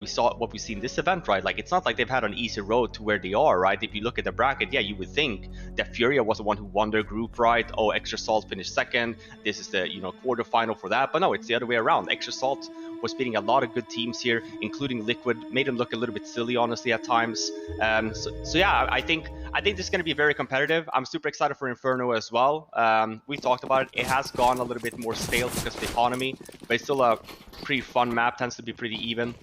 saw what we see in this event, right? Like, it's not like they've had an easy road to where they are, right? If you look at the bracket, yeah, you would think that FURIA was the one who won their group, right? Oh, Extra Salt finished second. This is the, you know, quarterfinal for that. But no, it's the other way around. Extra Salt was beating a lot of good teams here, including Liquid. Made them look a little bit silly, honestly, at times. So yeah, I think this is going to be very competitive. I'm super excited for Inferno as well. We talked about it. It has gone a little bit more stale because of the economy, but it's still a pretty fun map. Tends to be pretty even.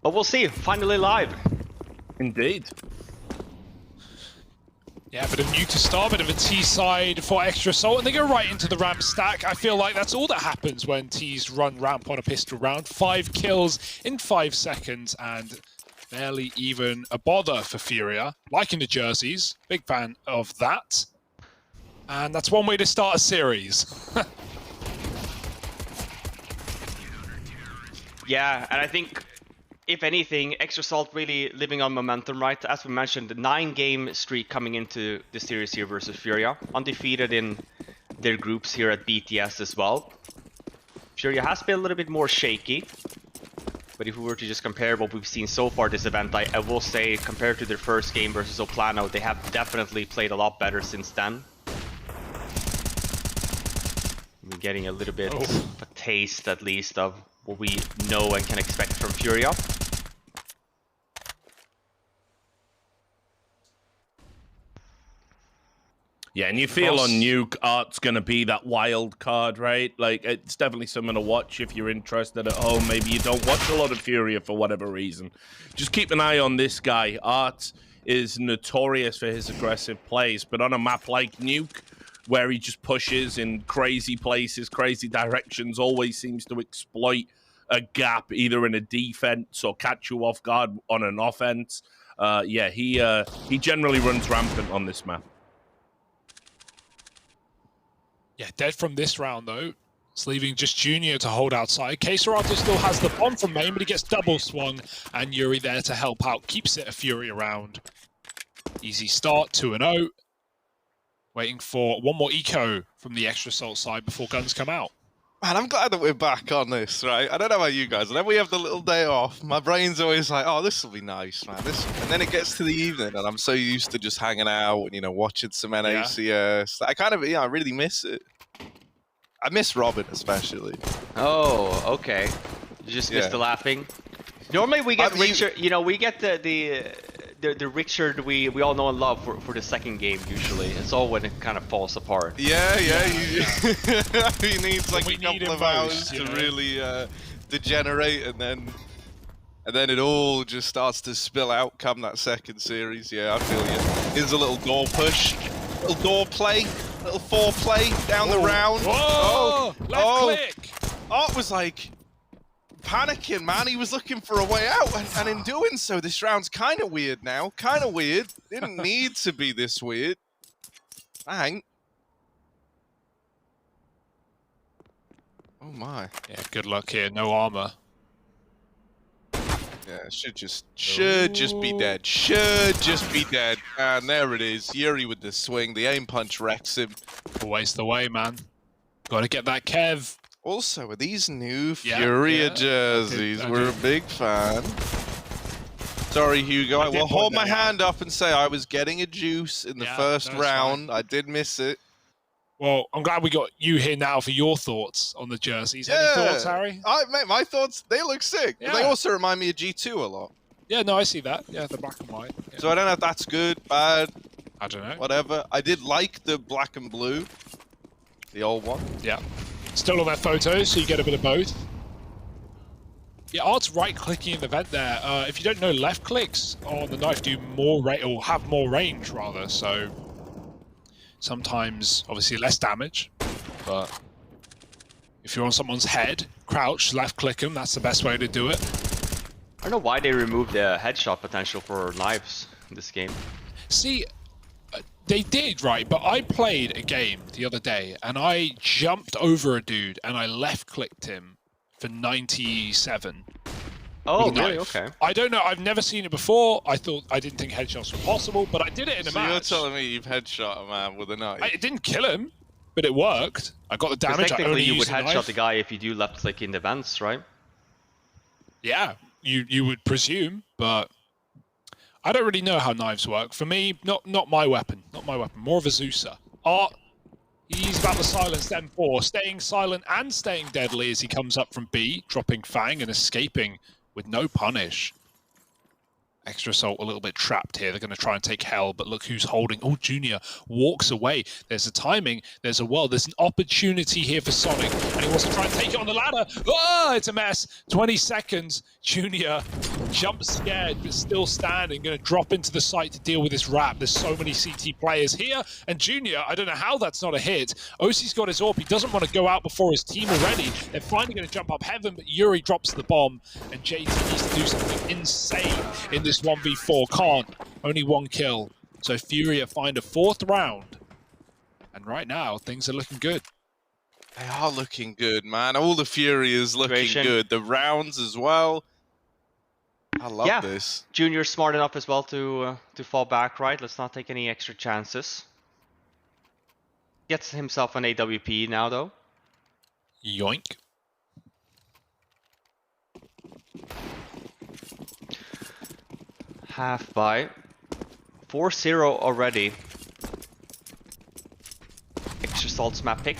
But we'll see. Finally live. Indeed. Yeah, but a Nuke to start, bit of a T side for Extra Salt, and they go right into the ramp stack. I feel like that's all that happens when T's run ramp on a pistol round. 5 kills in 5 seconds, and barely even a bother for FURIA. Liking the jerseys, big fan of that. And that's one way to start a series. Yeah, and I think, if anything, Extra Salt really living on momentum, right? As we mentioned, the 9-game streak coming into the series here versus FURIA. Undefeated in their groups here at BTS as well. FURIA has been a little bit more shaky. But if we were to just compare what we've seen so far this event, I will say, compared to their first game versus Oplano, they have definitely played a lot better since then. We're getting a little bit of a taste, at least, of what we know and can expect from FURIA. Yeah, and you feel on Nuke, Art's going to be that wild card, right? Like, it's definitely something to watch if you're interested at home. Maybe you don't watch a lot of FURIA for whatever reason. Just keep an eye on this guy. Art is notorious for his aggressive plays, but on a map like Nuke, where he just pushes in crazy places, crazy directions, always seems to exploit a gap, either in a defense or catch you off guard on an offense. Yeah, he generally runs rampant on this map. Yeah, dead from this round, though. It's leaving just Junior to hold outside. Keserato still has the bomb from main, but he gets double swung, and Yuri there to help out. Keeps it a FURIA round. Easy start, 2-0. Waiting for one more eco from the Extra Salt side before guns come out. Man, I'm glad that we're back on this, right? I don't know about you guys. Whenever we have the little day off, my brain's always like, oh, this will be nice, man. And then it gets to the evening, and I'm so used to just hanging out and, you know, watching some NACS. I kind of, I really miss it. I miss Robin, especially. Oh, okay. You just missed the laughing. Normally we get Richard, you know, we get the Richard we all know and love for the second game usually. It's all when it kind of falls apart. Yeah. He needs like a couple of hours to really degenerate, and then it all just starts to spill out come that second series. Yeah, I feel you. Here's a little door push, little door play, little foreplay down the round. Whoa! Left click! Art was like panicking, man. He was looking for a way out, and in doing so, this round's kind of weird now. Kind of weird. Didn't need to be this weird. Bang. Oh my. Yeah, good luck here. No armor. Yeah, should just be dead. Should just be dead. And there it is. Yuri with the swing. The aim punch wrecks him. Always the way, man. Gotta get that Kev. Also, with these new FURIA jerseys, we're a big fan. Sorry, Hugo. I will hold my hand up and say I was getting a juice in the first round. I did miss it. Well, I'm glad we got you here now for your thoughts on the jerseys. Any thoughts, Harry? Mate, my thoughts, they look sick. Yeah. But they also remind me of G2 a lot. Yeah, no, I see that. Yeah, the black and white. Yeah. So I don't know if that's good, bad. I don't know. Whatever. I did like the black and blue. The old one. Yeah. Still on their photos, so you get a bit of both. Yeah, Art's right-clicking in the vent there. If you don't know, left clicks on the knife do more or have more range, rather. So sometimes, obviously, less damage. But if you're on someone's head, crouch, left-click them. That's the best way to do it. I don't know why they removed the headshot potential for knives in this game. See, they did, right? But I played a game the other day, and I jumped over a dude, and I left-clicked him for 97. Oh, really? Okay. I don't know. I've never seen it before. I didn't think headshots were possible, but I did it in a match. So you're telling me you've headshot a man with a knife? It didn't kill him, but it worked. I got the damage. Technically, you would headshot the guy if you do left-click in the vents, right? Yeah, you would presume, but I don't really know how knives work. For me, not my weapon. Not my weapon. More of a Zeusa. Art, he's about to silence them 4, staying silent and staying deadly as he comes up from B, dropping Fang and escaping with no punish. Extra Assault a little bit trapped here. They're going to try and take Hell, but look who's holding. Oh, Junior walks away. There's a timing. There's a well. There's an opportunity here for Sonic, and he wants to try and take it on the ladder. Oh, it's a mess. 20 seconds. Junior jumps scared, but still standing. Going to drop into the site to deal with this wrap. There's so many CT players here, and Junior, I don't know how that's not a hit. OC's got his AWP. He doesn't want to go out before his team already. They're finally going to jump up heaven, but Yuri drops the bomb, and JT needs to do something insane in this 1v4. Can't. Only 1 kill. So FURIA find a 4th round. And right now, things are looking good. They are looking good, man. All the FURIA is looking good. The rounds as well. I love this. Junior's smart enough as well to fall back, right? Let's not take any extra chances. Gets himself an AWP now, though. Yoink. Half by 4-0 already. Extra Salt's map pick.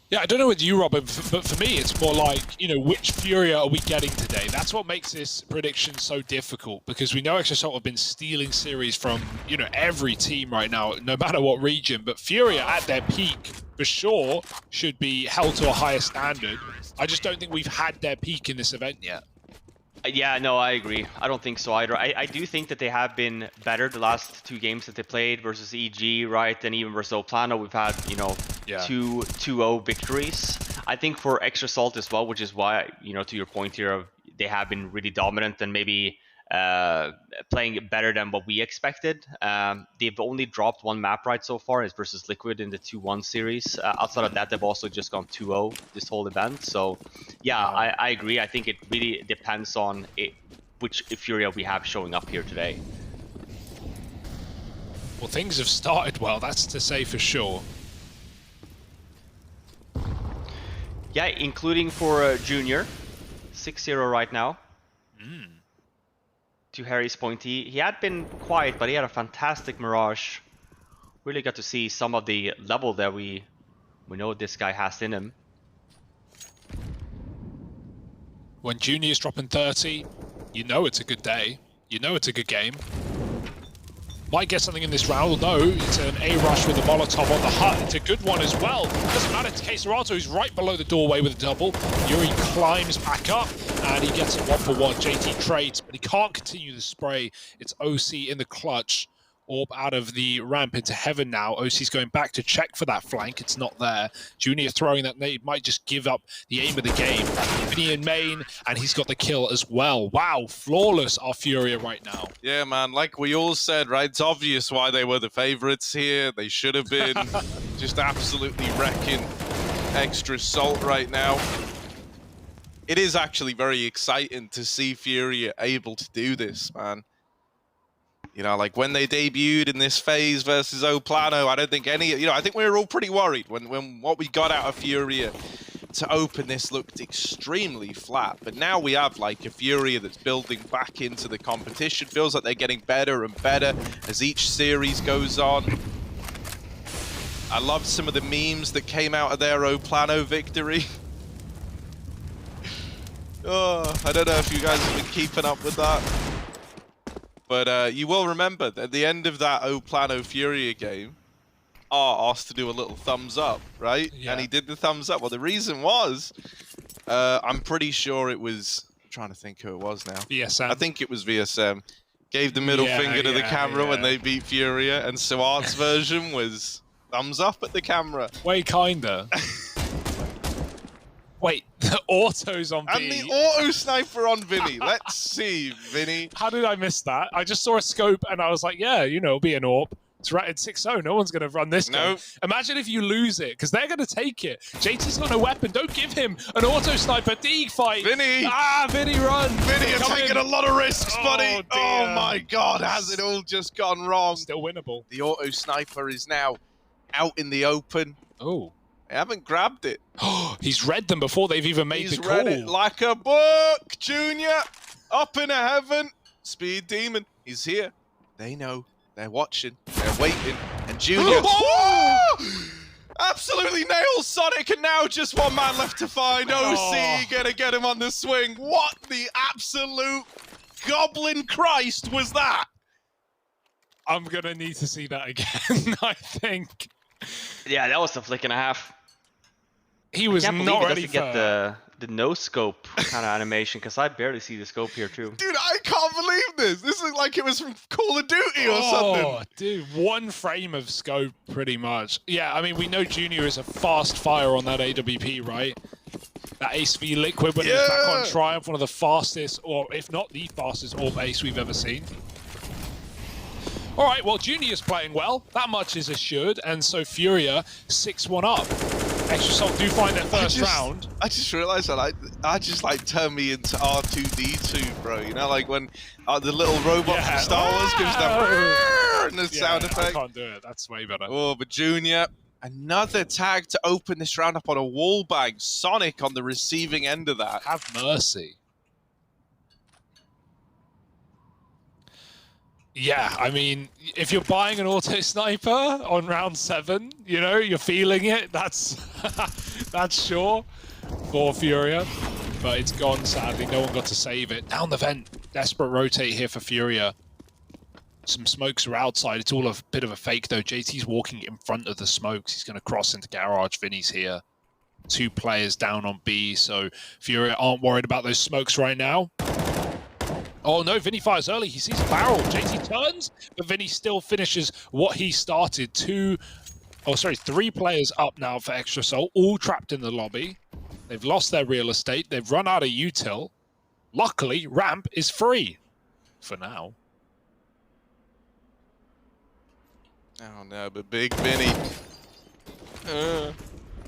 Yeah, I don't know with you, Robin, but for me, it's more like, you know, which FURIA are we getting today? That's what makes this prediction so difficult, because we know Extra Salt have been stealing series from, you know, every team right now, no matter what region. But FURIA at their peak, for sure, should be held to a higher standard. I just don't think we've had their peak in this event yet. Yeah, no, I agree. I don't think so either. I do think that they have been better the last 2 games that they played versus EG, right? And even versus Oplano, we've had, you know, 2-0 victories. I think for Extra Salt as well, which is why, you know, to your point here, they have been really dominant and maybe playing better than what we expected. They've only dropped 1 map right so far, is versus Liquid in the 2-1 series. Outside of that, they've also just gone 2-0 this whole event. So yeah, I agree. I think it really depends on which FURIA we have showing up here today. Well, things have started well, that's to say for sure. Yeah, including for Junior. 6-0 right now. To Harry's point, he had been quiet, but he had a fantastic Mirage. Really got to see some of the level that we know this guy has in him. When Junior's dropping 30, you know it's a good day. You know it's a good game. Might get something in this round. No, it's an A-rush with a Molotov on the hut. It's a good one as well. Doesn't matter to K-Serato, who's right below the doorway with a double. Yuri climbs back up, and he gets it 1-for-1. JT trades, but he can't continue the spray. It's OC in the clutch. Orb out of the ramp into heaven now. OC's going back to check for that flank. It's not there. Junior throwing that nade might just give up the aim of the game. Vinny in main, and he's got the kill as well. Wow, flawless our FURIA right now. Yeah, man, like we all said, right? It's obvious why they were the favorites here. They should have been just absolutely wrecking Extra Salt right now. It is actually very exciting to see FURIA able to do this, man. You know, like when they debuted in this phase versus Oplano, I don't think I think we were all pretty worried when what we got out of FURIA to open this looked extremely flat. But now we have like a FURIA that's building back into the competition. Feels like they're getting better and better as each series goes on. I loved some of the memes that came out of their Oplano victory. Oh, I don't know if you guys have been keeping up with that. But you will remember that at the end of that Oplano FURIA game, asked to do a little thumbs up, right? Yeah. And he did the thumbs up. Well, the reason was, I'm pretty sure it was, I'm trying to think who it was now. VSM. I think it was VSM. Gave the middle finger to the camera when they beat FURIA, and Suart's version was thumbs up at the camera. Way kinda. Wait, the auto's on and V. And the auto sniper on Vinny. Let's see, Vinny. How did I miss that? I just saw a scope and I was like, yeah, you know, it'll be an AWP. It's rated 6-0. No one's going to run this game. Imagine if you lose it, because they're going to take it. JT's got no weapon. Don't give him an auto sniper. Deeg fight. Vinny. Vinny, run. Vinny, you're taking a lot of risks, buddy. Oh, my God. Has it all just gone wrong? Still winnable. The auto sniper is now out in the open. Oh. They haven't grabbed it. He's read them before they've even made the call. He's read it like a book, Junior. Up in heaven. Speed Demon, he's here. They know. They're watching. They're waiting. And Junior... Absolutely nails Sonic, and now just one man left to find. OC gonna get him on the swing. What the absolute goblin Christ was that? I'm gonna need to see that again, I think. Yeah, that was a flick and a half. He was not ready for get the no scope kind of animation, because I barely see the scope here too. Dude, I can't believe this. This is like it was from Call of Duty or something. Oh, dude, one frame of scope pretty much. Yeah, I mean, we know Junior is a fast fire on that AWP, right? That Ace v Liquid when he was back on Triumph, one of the fastest, or if not the fastest AWP Ace we've ever seen. All right, well, Junior's playing well. That much is assured, and so FURIA 6-1 up. Extrasol do find their first round. I just realized that I just like turn me into R2D2, bro. You know, like when the little robot from Star Wars gives that and the sound effect. I can't do it. That's way better. Oh, but Junior, another tag to open this round up on a wall bang. Sonic on the receiving end of that. Have mercy. Yeah, I mean, if you're buying an auto sniper on round 7, you know, you're feeling it. That's that's sure for FURIA, but it's gone. Sadly, no one got to save it. Down the vent, desperate rotate here for FURIA. Some smokes are outside. It's all a bit of a fake though. JT's walking in front of the smokes. He's going to cross into garage. Vinny's here. 2 players down on B, so FURIA aren't worried about those smokes right now. Oh no, Vinny fires early. He sees a barrel. JT turns, but Vinny still finishes what he started. 3 players up now for Extrasol, all trapped in the lobby. They've lost their real estate. They've run out of util. Luckily, ramp is free for now. Oh no, but big Vinny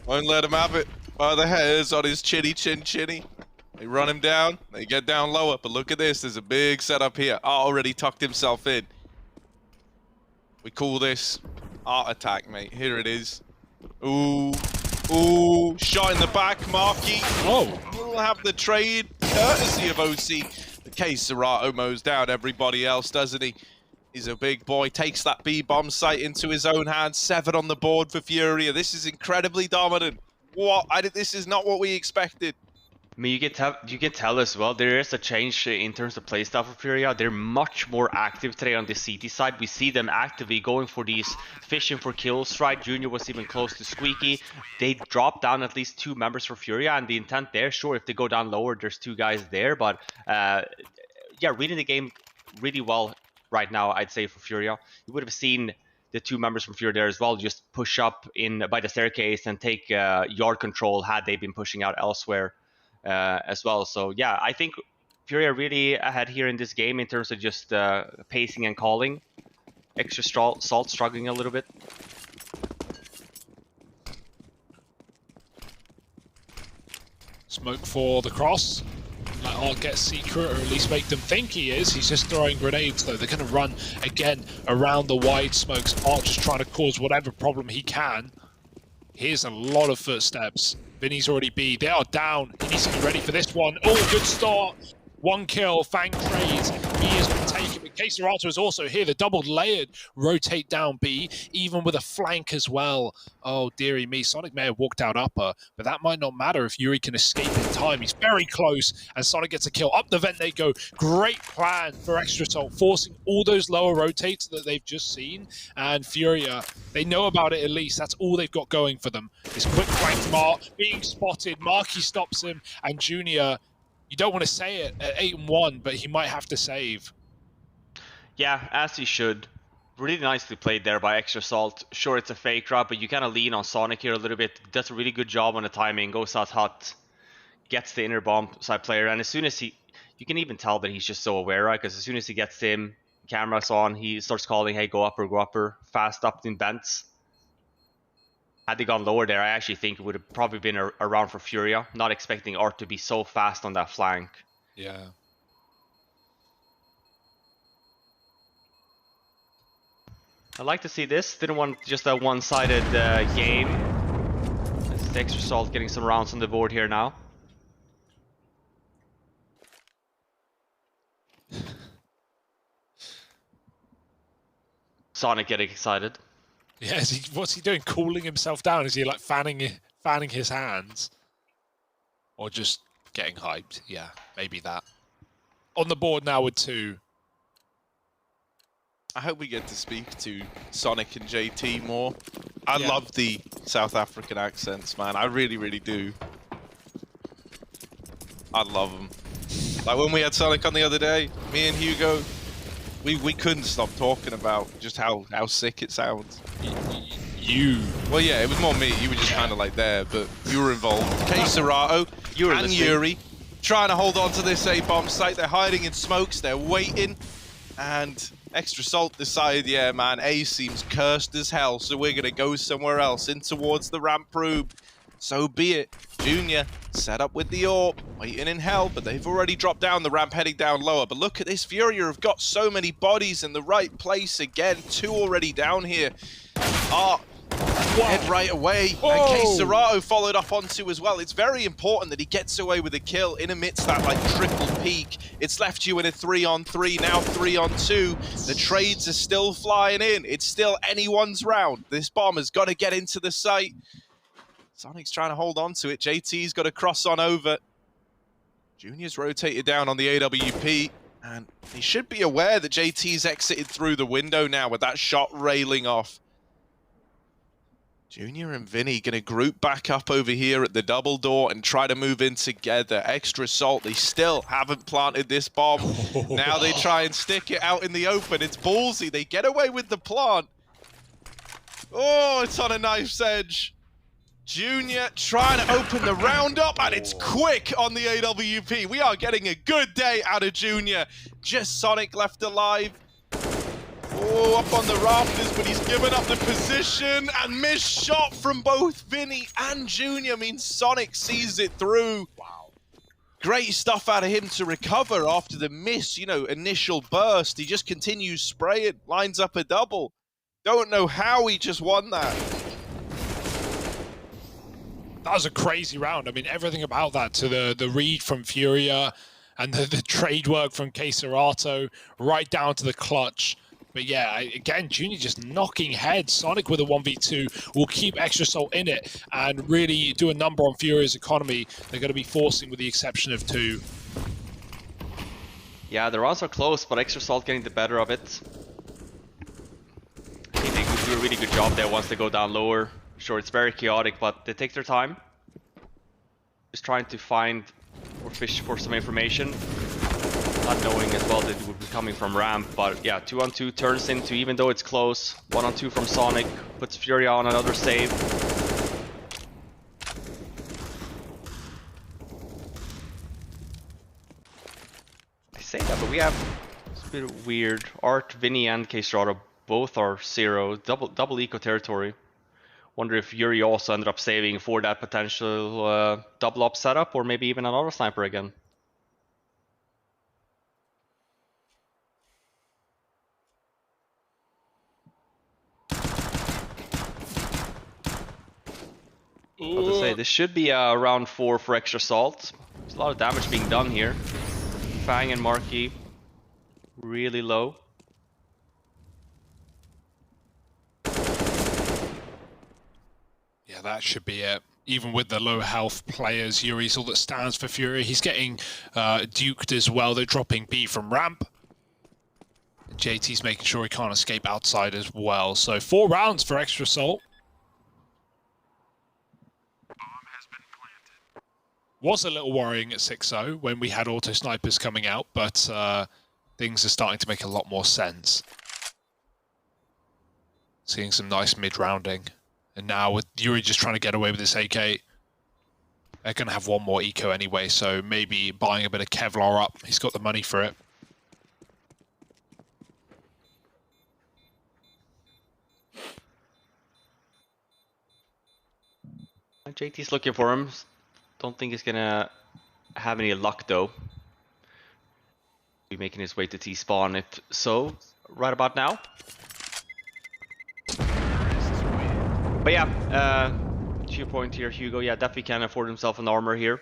won't let him have it. By the hairs on his chinny. They run him down, they get down lower, but look at this, there's a big setup here. Art already tucked himself in. We call this Art attack, mate. Here it is. Ooh, shot in the back, Marky. Oh. We'll have the trade, courtesy of OC. The case Serato mows down everybody else, doesn't he? He's a big boy, takes that B-bomb site into his own hands. 7 on the board for FURIA. This is incredibly dominant. This is not what we expected. I mean, you can tell as well, there is a change in terms of playstyle for FURIA. They're much more active today on the CT side. We see them actively going for these, fishing for kills, right? Junior was even close to Squeaky. They dropped down at least 2 members for FURIA, and the intent there, sure, if they go down lower, there's 2 guys there. But yeah, reading the game really well right now, I'd say, for FURIA. You would have seen the 2 members from FURIA there as well just push up in by the staircase and take yard control had they been pushing out elsewhere. As well. So yeah, I think FURIA really ahead here in this game in terms of just pacing and calling. Extrasol struggling a little bit. Smoke for the cross. Let Art get secret, or at least make them think he is. He's just throwing grenades though. They're going to run again around the wide smokes. Art just trying to cause whatever problem he can. Here's a lot of footsteps. Vinny's already B. They are down. He needs to be ready for this one. Oh, good start. 1 kill. Fang trades. He has been taken. But Serato is also here. The double layered rotate down B, even with a flank as well. Oh, dearie me. Sonic may have walked out upper, but that might not matter if Yuri can escape in time. He's very close, and Sonic gets a kill. Up the vent they go. Great plan for Extrasol, forcing all those lower rotates that they've just seen. And FURIA, they know about it at least. That's all they've got going for them. This quick flank from Art, being spotted. Marky stops him, and Junior, you don't want to say it at 8-1, but he might have to save. Yeah, as he should. Really nicely played there by Extrasol. Sure, it's a fake route, but you kind of lean on Sonic here a little bit. Does a really good job on the timing. Goes out hot. Gets the inner bomb side player. And as soon as you can even tell that he's just so aware, right? Because as soon as he gets him, camera's on, he starts calling, hey, go upper, fast up in vents. Had they gone lower there, I actually think it would have probably been a round for FURIA. Not expecting Art to be so fast on that flank. Yeah. I'd like to see this. Didn't want just a one-sided game. Let's The extra salt getting some rounds on the board here now. Sonic getting excited. Yeah, what's he doing? Cooling himself down? Is he like fanning his hands? Or just getting hyped? Yeah, maybe that. On the board now with 2. I hope we get to speak to Sonic and JT more. I love the South African accents, man. I really, really do. I love them. Like when we had Sonic on the other day, me and Hugo, we couldn't stop talking about just how sick it sounds. You? Well, yeah, it was more me. You were just kind of like there, but you were involved. Serato and Yuri trying to hold on to this A-bomb site. They're hiding in smokes. They're waiting. And Extra Salt decided, yeah, man, A seems cursed as hell, so we're going to go somewhere else, in towards the ramp probe. So be it. Junior set up with the AWP, waiting in hell, but they've already dropped down the ramp, heading down lower. But look at this, FURIA have got so many bodies in the right place again. 2 already down here. Head right away, and Case Serato followed up on 2 as well. It's very important that he gets away with a kill in amidst that like triple peak. It's left you in a 3-on-3, now 3-on-2. The trades are still flying in. It's still anyone's round. This bomb has got to get into the site. Sonic's trying to hold on to it. JT's got to cross on over. Junior's rotated down on the AWP, and he should be aware that JT's exited through the window now with that shot railing off. Junior and Vinny going to group back up over here at the double door and try to move in together. Extra Salt, they still haven't planted this bomb. Now they try and stick it out in the open. It's ballsy. They get away with the plant. Oh, it's on a knife's edge. Junior trying to open the round up, and it's quick on the AWP. We are getting a good day out of Junior. Just Sonic left alive. Oh, up on the rafters, but he's given up the position, and missed shot from both Vinny and Junior means Sonic sees it through. Wow. Great stuff out of him to recover after the miss, you know, initial burst. He just continues spraying, lines up a double. Don't know how he just won that. That was a crazy round. I mean, everything about that, to the read from FURIA and the trade work from Case Serato, right down to the clutch. But yeah, again, Junior just knocking heads. Sonic with a 1v2 will keep Extra Salt in it and really do a number on FURIA's economy. They're going to be forcing with the exception of 2. Yeah, the rounds are close, but Extra Salt getting the better of it. I think they could do a really good job there once they go down lower. Sure, it's very chaotic, but they take their time. Just trying to find or fish for some information. Not knowing as well that it would be coming from ramp, but yeah, 2-on-2 turns into, even though it's close, 1-on-2 from Sonic, puts FURIA on another save. I say that, but we have, it's a bit weird. Art, Vinny, and Case Serato both are 0, double eco territory. Wonder if Yuri also ended up saving for that potential double up setup, or maybe even another sniper again. What to say, this should be round 4 for Extra Salt. There's a lot of damage being done here. Fang and Marky really low. Yeah, that should be it. Even with the low health players, Yuri's all that stands for FURIA. He's getting duked as well. They're dropping B from ramp. JT's making sure he can't escape outside as well. So 4 rounds for Extra Salt. Was a little worrying at 6-0 when we had auto snipers coming out, but things are starting to make a lot more sense. Seeing some nice mid-rounding. And now with Yuri just trying to get away with this AK, they're going to have 1 more eco anyway, so maybe buying a bit of Kevlar up. He's got the money for it. JT's looking for him. Don't think he's gonna have any luck though. Be making his way to T-spawn if so, right about now. But yeah, to your point here, Hugo, yeah, definitely can afford himself an armor here.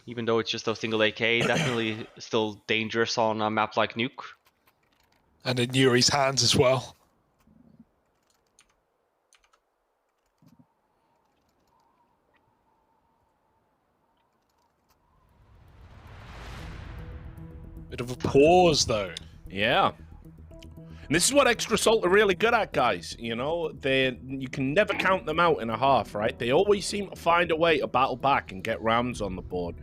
Even though it's just a single AK, definitely still dangerous on a map like Nuke. And in Yuri's hands as well. Bit of a pause, though. Yeah. And this is what Extra Salt are really good at, guys. You know, you can never count them out in a half, right? They always seem to find a way to battle back and get rounds on the board.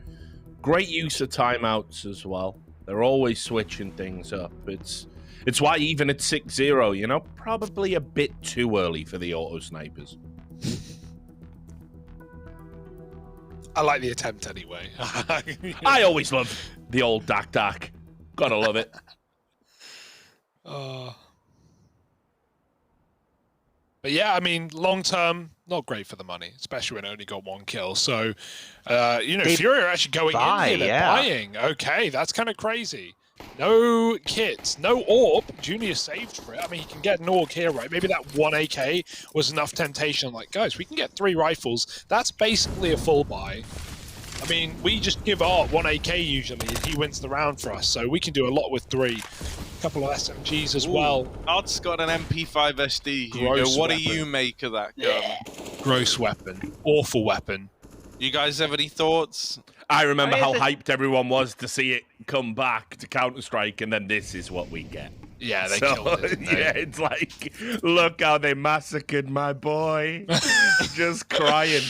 Great use of timeouts as well. They're always switching things up. It's why even at 6-0, you know, probably a bit too early for the auto snipers. I like the attempt anyway. I always love the old Dak. Gotta love it. But yeah, I mean, long term, not great for the money, especially when it only got 1 kill. So, you know, FURIA are actually going in here, they're buying. Okay, that's kind of crazy. No kits, no AWP. Junior saved for it. I mean, he can get an AWP here, right? Maybe that 1 AK was enough temptation. Like, guys, we can get 3 rifles. That's basically a full buy. I mean, we just give Art 1 AK usually if he wins the round for us, so we can do a lot with 3. A couple of SMGs as well. Art's got an MP5 SD. Hugo, what do you make of that gun? Gross weapon. Awful weapon. You guys have any thoughts? I remember how hyped everyone was to see it come back to Counter-Strike, and then this is what we get. Yeah, they killed it, didn't they? Yeah, it's like, look how they massacred my boy. Just crying.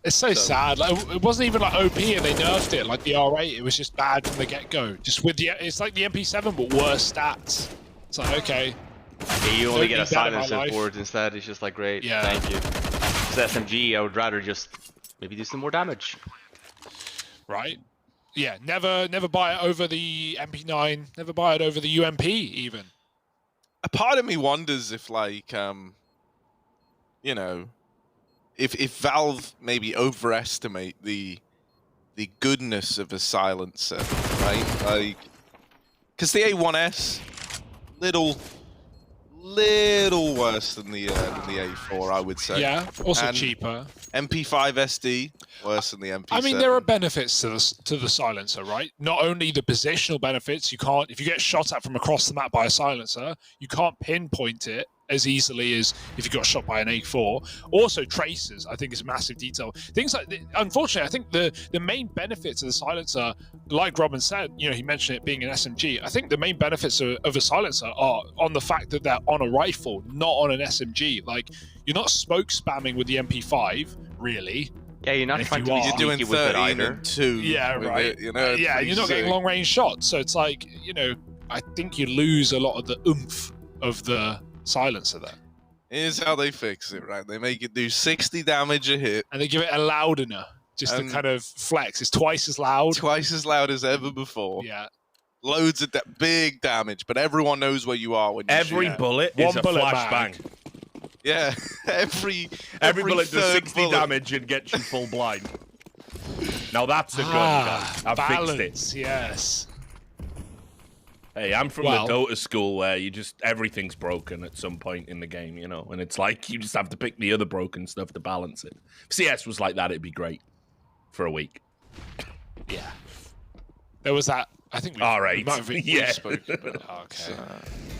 It's so sad. Like, it wasn't even like OP and they nerfed it like the R8. It was just bad from the get-go. Just with the, it's like the MP7 but worse stats. It's like, okay. Yeah, you only get a silencer for it instead. It's just like, great, yeah. Thank you. Because SMG, I would rather just maybe do some more damage. Right? Yeah, never buy it over the MP9. Never buy it over the UMP even. A part of me wonders if, like, you know, if Valve maybe overestimate the goodness of a silencer, right? Like, because the A1S, little worse than the A4, I would say. Yeah, also and cheaper. MP5 SD worse than the MP7. I mean, there are benefits to the silencer, right? Not only the positional benefits. You can't, if you get shot at from across the map by a silencer, you can't pinpoint it as easily as if you got shot by an A4. Also, traces, I think, is a massive detail. Things like, unfortunately, I think the main benefits of the silencer, like Robin said, you know, he mentioned it being an SMG. I think the main benefits of a silencer are on the fact that they're on a rifle, not on an SMG. Like, you're not smoke spamming with the MP5, really. Yeah, you're not trying to be you're doing 13 and 2. Yeah, right. It, you know, yeah, you're not getting long-range shots. So it's like, you know, I think you lose a lot of the oomph of the silencer there. Here's how they fix it, right? They make it do 60 damage a hit. And they give it a loudener, just to kind of flex. It's twice as loud. Twice as loud as ever before. Yeah. Loads of big damage, but everyone knows where you are when you Every shoot. bullet is a flashbang. Yeah, every bullet does 60 bullet. damage and gets you full blind. Now that's a gun, guys. I've balance, fixed it. Yes. Hey, I'm from the Dota school where everything's broken at some point in the game, you know, and it's like you just have to pick the other broken stuff to balance it. If CS was like that, it'd be great for a week. Yeah. There was that. I think we've spoken, but, okay.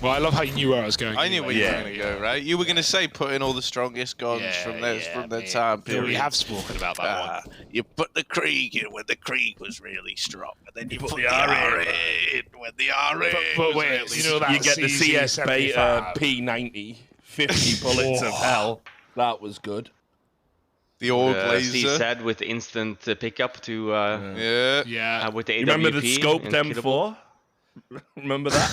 Well, I love how you knew where I was going. I knew where you were going to go, right? You were going to say put in all the strongest guns from the time period. We have spoken about that one. You put the Krieg in when the Krieg was really strong, and then you put the R in when the R in. But wait, you know that you get the CS beta P90, 50 bullets of hell. That was good. The orb laser. Steve said with instant pickup to with the AWP. You remember the scope M4? Remember that?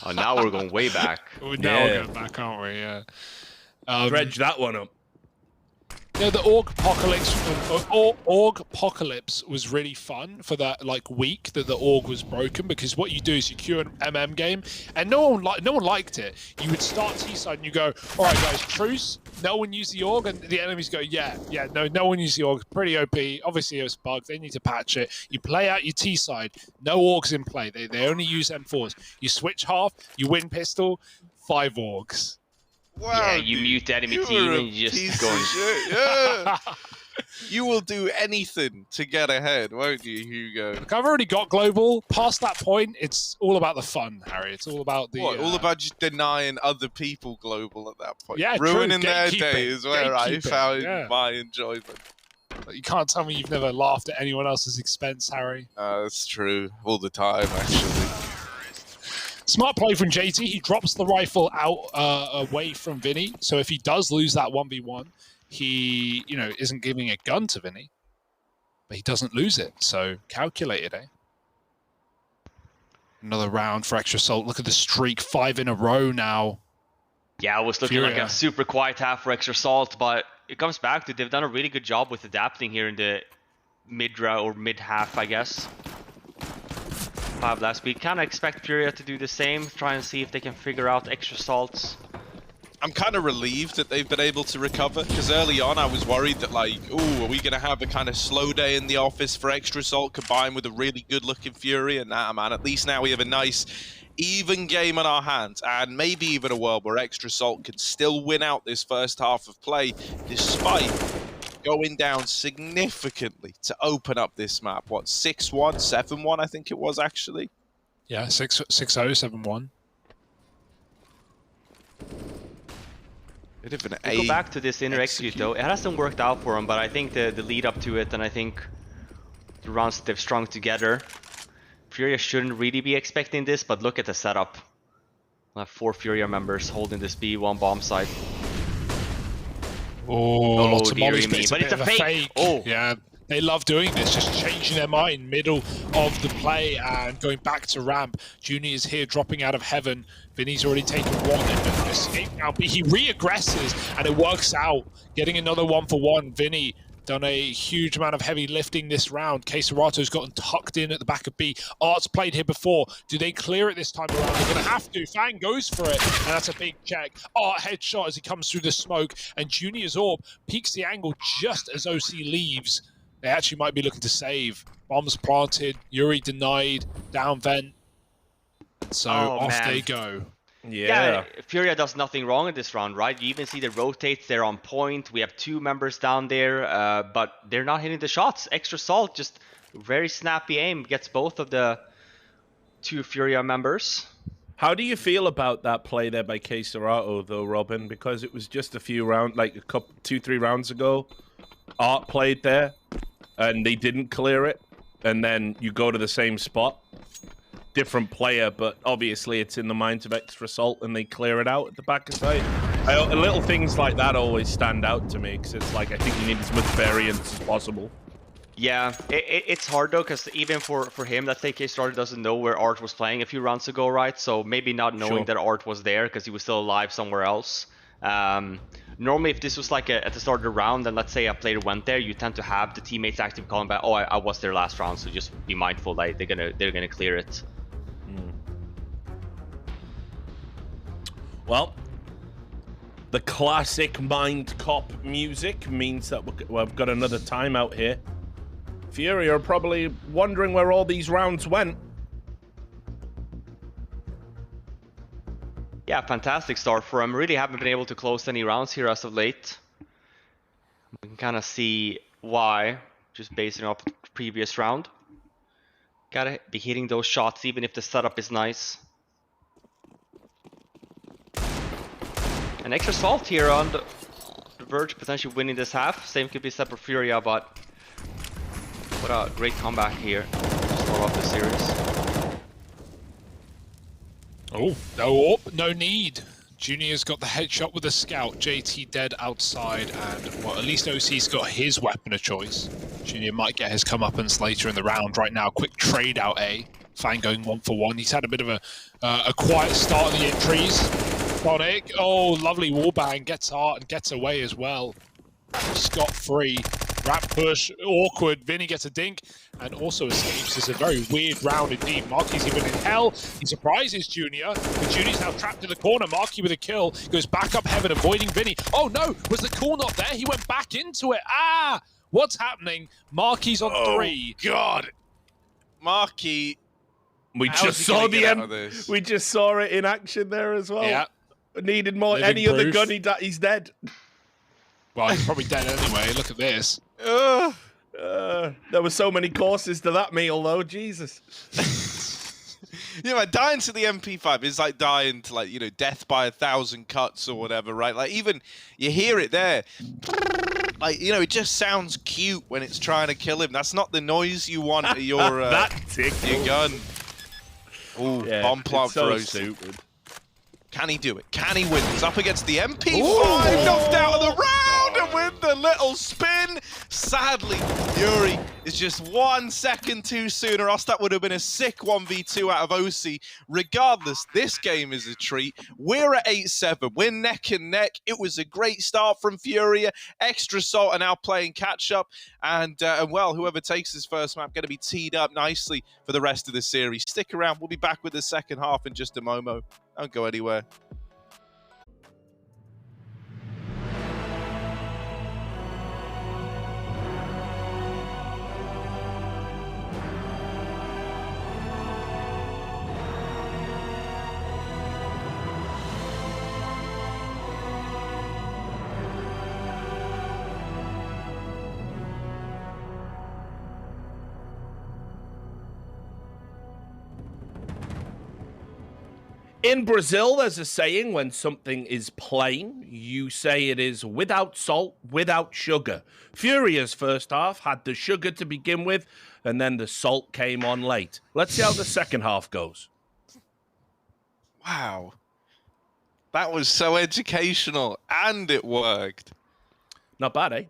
Oh, now we're going way back. We're going back, aren't we? Yeah. Dredge that one up. You know, the Org Apocalypse was really fun for that like week that the Org was broken, because what you do is you queue an MM game, and no one liked it. You would start T-side and you go, all right guys, truce. No one used the Org, and the enemies go, no one used the Org. Pretty OP. Obviously it was bugged. They need to patch it. You play out your T-side. No Orgs in play. They only use M4s. You switch half. You win pistol. 5 Orgs. Wow, yeah, you dude, mute the enemy you team are a and you just piece go. of shit. Yeah. You will do anything to get ahead, won't you, Hugo? Look, I've already got global. Past that point, it's all about the fun, Harry. It's all about the... What, all about just denying other people global at that point? Yeah, ruining true. their Gatekeeping. day is where I Gatekeeping, found yeah. my enjoyment. You can't tell me you've never laughed at anyone else's expense, Harry. That's true. All the time, actually. Smart play from JT. He drops the rifle out away from Vinny. So if he does lose that 1v1, he, isn't giving a gun to Vinny. But he doesn't lose it. So calculated, eh? Another round for Extra Salt. Look at the streak. 5 in a row now. Yeah, it was looking FURIA. like a super quiet half for Extra Salt, but it comes back to they've done a really good job with adapting here in the mid-half, I guess. 5 last week. Kind of expect FURIA to do the same, try and see if they can figure out Extra Salts. I'm kind of relieved that they've been able to recover, because early on I was worried that, like, ooh, are we going to have a kind of slow day in the office for Extra Salt combined with a really good-looking FURIA? Nah, man, at least now we have a nice, even game on our hands, and maybe even a world where Extra Salt can still win out this first half of play, despite going down significantly to open up this map. What, 6-1, 7-1, I think it was, actually? Yeah, 6-0, 7-1. We'll go back to this inner execute though. It hasn't worked out for them, but I think the lead up to it, and I think the rounds they've strung together, FURIA shouldn't really be expecting this, but look at the setup. We'll have 4 FURIA members holding this B1 bomb site. Lots of dearie mollies, me, but it's a fake. Oh, yeah. They love doing this, just changing their mind middle of the play and going back to ramp. Junior is here dropping out of heaven. Vinny's already taken one and escape now, but he re-aggresses and it works out. Getting another 1-for-1. Vinny done a huge amount of heavy lifting this round. Keserato's gotten tucked in at the back of B. Art's played here before. Do they clear it this time around? They're going to have to. Fang goes for it, and that's a big check. Art headshot as he comes through the smoke, and Junior's orb peeks the angle just as OC leaves. They actually might be looking to save. Bombs planted, Yuri denied, down vent. So off they go. Yeah, FURIA does nothing wrong in this round, right? You even see the rotates, they're on point. We have 2 members down there, but they're not hitting the shots. Extra Salt, just very snappy aim, gets both of the 2 FURIA members. How do you feel about that play there by Keserato, though, Robin? Because it was just a few rounds, like 2-3 rounds ago, Art played there, and they didn't clear it, and then you go to the same spot. Different player, but obviously it's in the minds of Extra Salt, and they clear it out at the back of site. Little things like that always stand out to me, because it's like, I think you need as much variance as possible. Yeah, it's hard though, because even for him, let's say K-Starter doesn't know where Art was playing a few rounds ago, right? So maybe not knowing that Art was there because he was still alive somewhere else. Normally, if this was like at the start of the round, and let's say a player went there, you tend to have the teammates active calling back, oh, I was there last round, so just be mindful that they're gonna clear it. Well, the classic Mind Cop music means that we've got another timeout here. FURIA are probably wondering where all these rounds went. Yeah, fantastic start for them. Really haven't been able to close any rounds here as of late. We can kind of see why, just basing off the previous round. Gotta be hitting those shots even if the setup is nice. An Extra Salt here on the verge, potentially winning this half. Same could be said for FURIA, but what a great comeback here to start off the series. Oh, no orb, no need. Junior's got the headshot with a scout. JT dead outside, and well, at least OC's got his weapon of choice. Junior might get his comeuppance later in the round. Right now, quick trade out A. Fang going 1-for-1. He's had a bit of a quiet start of the entries. Sonic, oh, lovely wallbang, gets Art and gets away as well. Scot-free. Wrap push, awkward. Vinny gets a dink and also escapes. It's a very weird round indeed. Marky's even in hell. He surprises Junior, but Junior's now trapped in the corner. Marky with a kill, goes back up heaven, avoiding Vinny. Oh no, was the call not there? He went back into it. Ah, what's happening? Marky's on 3. God, Marky. We just saw the end. We just saw it in action there as well. Yeah. Needed more. Living Any other proof. gun, he's dead. Well, he's probably dead anyway. Look at this. There were so many courses to that meal, though. Jesus. Yeah, man, dying to the MP5 is like dying to, like, you know, death by 1,000 cuts or whatever, right? Like, even you hear it there. Like, you know, it just sounds cute when it's trying to kill him. That's not the noise you want at your your gun. Ooh, Yeah, bomb plant it's so for OC. stupid. Can he do it? Can he win? He's up against the MP5, knocked out of the round, and with the little spin. Sadly, Yuri is just 1 second too soon, or else that would have been a sick 1v2 out of OC. Regardless, this game is a treat. We're at 8-7. We're neck and neck. It was a great start from FURIA. Extra Salt are now playing catch-up, and well, whoever takes this first map going to be teed up nicely for the rest of the series. Stick around. We'll be back with the second half in just a moment. Don't go anywhere. In Brazil, there's a saying, when something is plain, you say it is without salt, without sugar. FURIA's first half had the sugar to begin with, and then the salt came on late. Let's see how the second half goes. Wow. That was so educational, and it worked. Not bad, eh?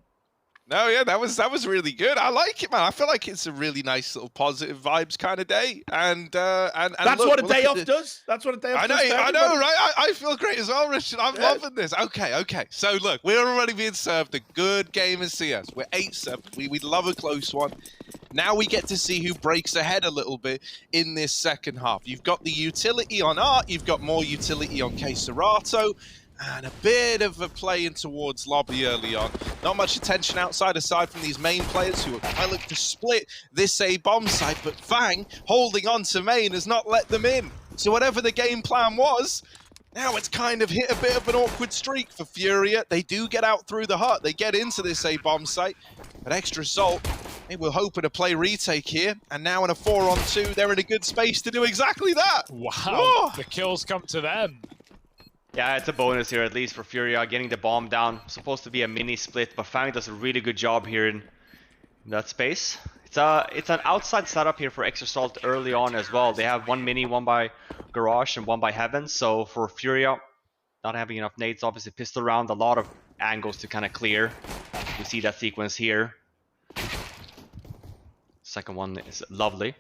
No, yeah, that was really good. I like it, man. I feel like it's a really nice little positive vibes kind of day, and that's look, what a look day at off does. That's what a day off I know, does. I know, right? I feel great as well, Richard. I'm loving this. Okay. So look, we're already being served a good game of CS. We're 8-7. We'd love a close one. Now we get to see who breaks ahead a little bit in this second half. You've got the utility on Art. You've got more utility on Serato. And a bit of a play in towards Lobby early on. Not much attention aside from these main players who might look to split this A bomb site, but Fang, holding on to main, has not let them in. So whatever the game plan was, now it's kind of hit a bit of an awkward streak for FURIA. They do get out through the hut. They get into this A bomb site, but Extra Salt, they were hoping to play retake here, and now in a 4-on-2, they're in a good space to do exactly that. Wow, Whoa. The kills come to them. Yeah, it's a bonus here, at least for FURIA, getting the bomb down. Supposed to be a mini split, but Fang does a really good job here in that space. It's an outside setup here for Extra Salt early on as well. They have one mini, one by Garage and one by Heaven. So for FURIA, not having enough nades, obviously pistol round, a lot of angles to kind of clear. You see that sequence here. Second one is lovely.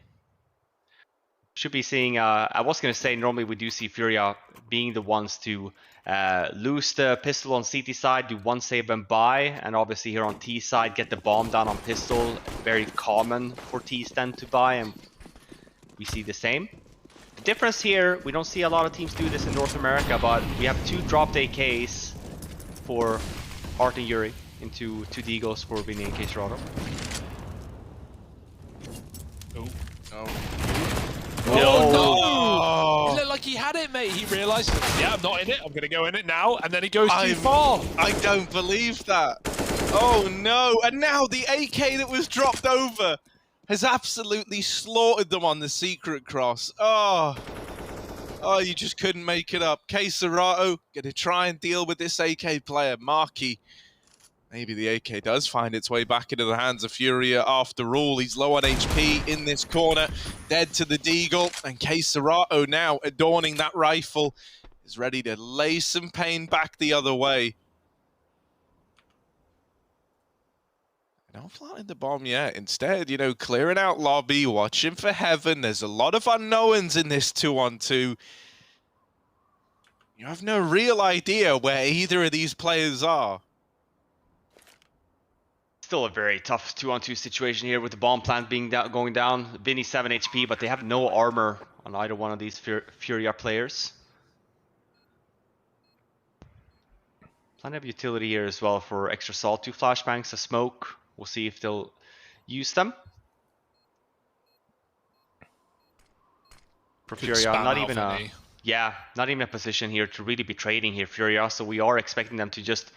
Should be seeing, I was going to say, normally we do see FURIA being the ones to lose the pistol on CT side, do one save and buy, and obviously here on T side, get the bomb down on pistol. Very common for T stand to buy, and we see the same. The difference here, we don't see a lot of teams do this in North America, but we have two dropped AKs for Art and Yuri into two Deagles for Vinny and Serato. Oh, no! It looked like he had it, mate. He realised, yeah, I'm not in it. I'm going to go in it now. And then he goes too far. I don't believe that. Oh, no. And now the AK that was dropped over has absolutely slaughtered them on the secret cross. Oh, you just couldn't make it up. Serato going to try and deal with this AK player, Marky. Maybe the AK does find its way back into the hands of FURIA after all. He's low on HP in this corner, dead to the Deagle, and Serato now adorning that rifle is ready to lay some pain back the other way. Not planting the bomb yet. Instead, you know, clearing out lobby, watching for Heaven. There's a lot of unknowns in this 2-on-2. You have no real idea where either of these players are. Still a very tough 2-on-2 situation here with the bomb plant being going down. Vinny 7 HP, but they have no armor on either one of these FURIA players. Plenty of utility here as well for Extra Salt. 2 flashbangs, a smoke. We'll see if they'll use them. For FURIA, not even a Yeah, not even a position here to really be trading here, FURIA. So we are expecting them to just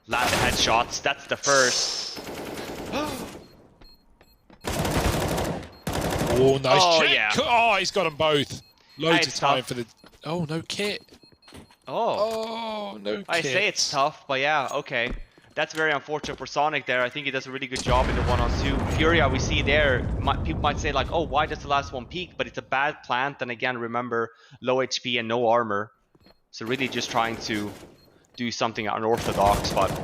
land the headshots. That's the first. Oh, nice check. Yeah. Oh, he's got them both. Loads of time tough. for the... Oh, no kit. Oh. Oh, no kit. I say it's tough, but yeah, okay. That's very unfortunate for Sonic there. I think he does a really good job in the 1-on-2. FURIA, we see there, people might say like, oh, why does the last one peak? But it's a bad plant. And again, remember, low HP and no armor. So really just trying to do something unorthodox. But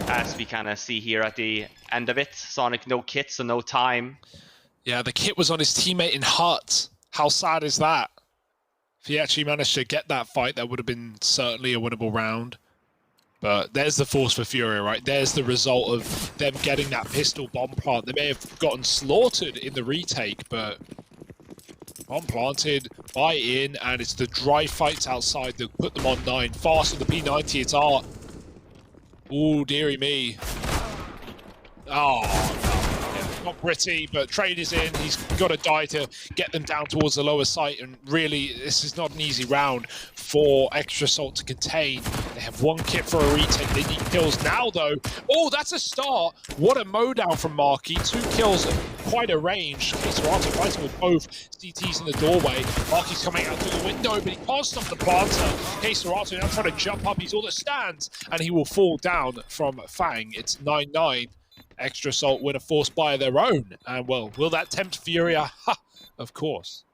as we kind of see here at the end of it, Sonic no kit, so no time. Yeah, the kit was on his teammate in Hut. How sad is that? If he actually managed to get that fight, that would have been certainly a winnable round. But there's the force for FURIA, right? There's the result of them getting that pistol bomb plant. They may have gotten slaughtered in the retake, but bomb planted, buy in, and it's the dry fights outside that put them on 9. Fast on the P90, it's Art. Ooh, dearie me. Oh, no. Yeah, not pretty, but trade is in. He's got to die to get them down towards the lower site, and really, this is not an easy round for Extra Salt to contain. They have 1 kit for a retake. They need kills now, though. Oh, that's a start. What a mowdown from Marky. 2 kills at quite a range. Kesserato fighting with both CTs in the doorway. Marky's coming out through the window, but he can't stop the planter. Kesserato now trying to jump up. He's all that stands, and he will fall down from Fang. It's 9-9. Extra Salt win a force buy of their own. And, well, will that tempt FURIA? Ha! Of course.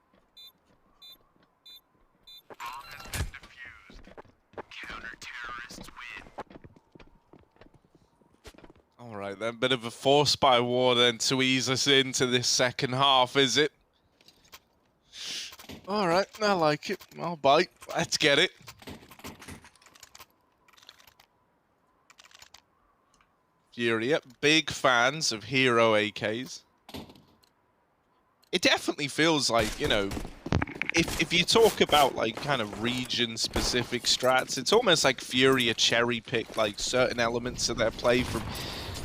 All right, then, bit of a force buy war then to ease us into this second half, is it? All right, I like it. I'll bite. Let's get it. FURIA, big fans of hero AKs. It definitely feels like, you know, if you talk about like kind of region-specific strats, it's almost like FURIA cherry-pick like certain elements of their play from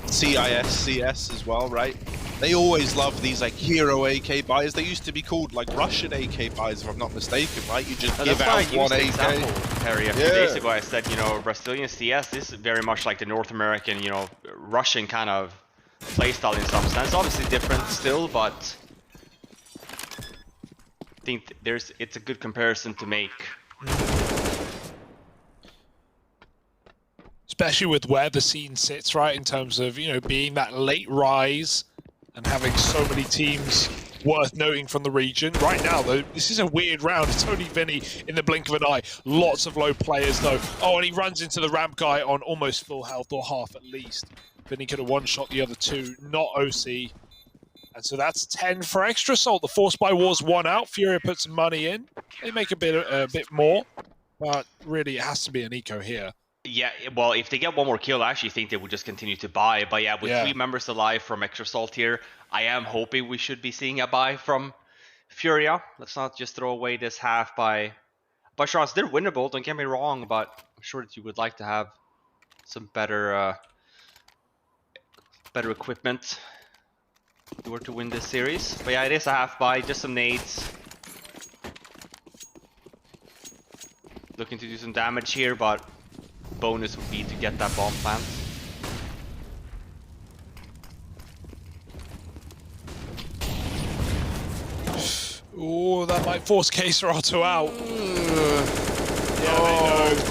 CIS, CS as well, right? They always love these like hero AK buys. They used to be called like Russian AK buys, if I'm not mistaken, right? You just give out one AK. Harry, a few days ago I said, you know, Brazilian CS, this is very much like the North American, you know, Russian kind of playstyle in some sense. Obviously different still, but I think it's a good comparison to make. Especially with where the scene sits, right, in terms of, you know, being that late rise and having so many teams worth noting from the region. Right now, though, this is a weird round. It's only Vinny in the blink of an eye. Lots of low players, though. Oh, and he runs into the ramp guy on almost full health, or half at least. Vinny could have one-shot the other 2, not OC. And so that's 10 for Extra Salt. The Force by War's 1 out. FURIA puts some money in. They make a bit more, but really it has to be an eco here. Yeah, well, if they get 1 more kill, I actually think they would just continue to buy. But yeah, with 3 members alive from Extra Salt here, I am hoping we should be seeing a buy from FURIA. Let's not just throw away this half by shots. They're winnable, don't get me wrong, but I'm sure that you would like to have some better equipment if you were to win this series. But yeah, it is a half buy, just some nades. Looking to do some damage here, but bonus would be to get that bomb plant. Oh, that might force Kesserato out.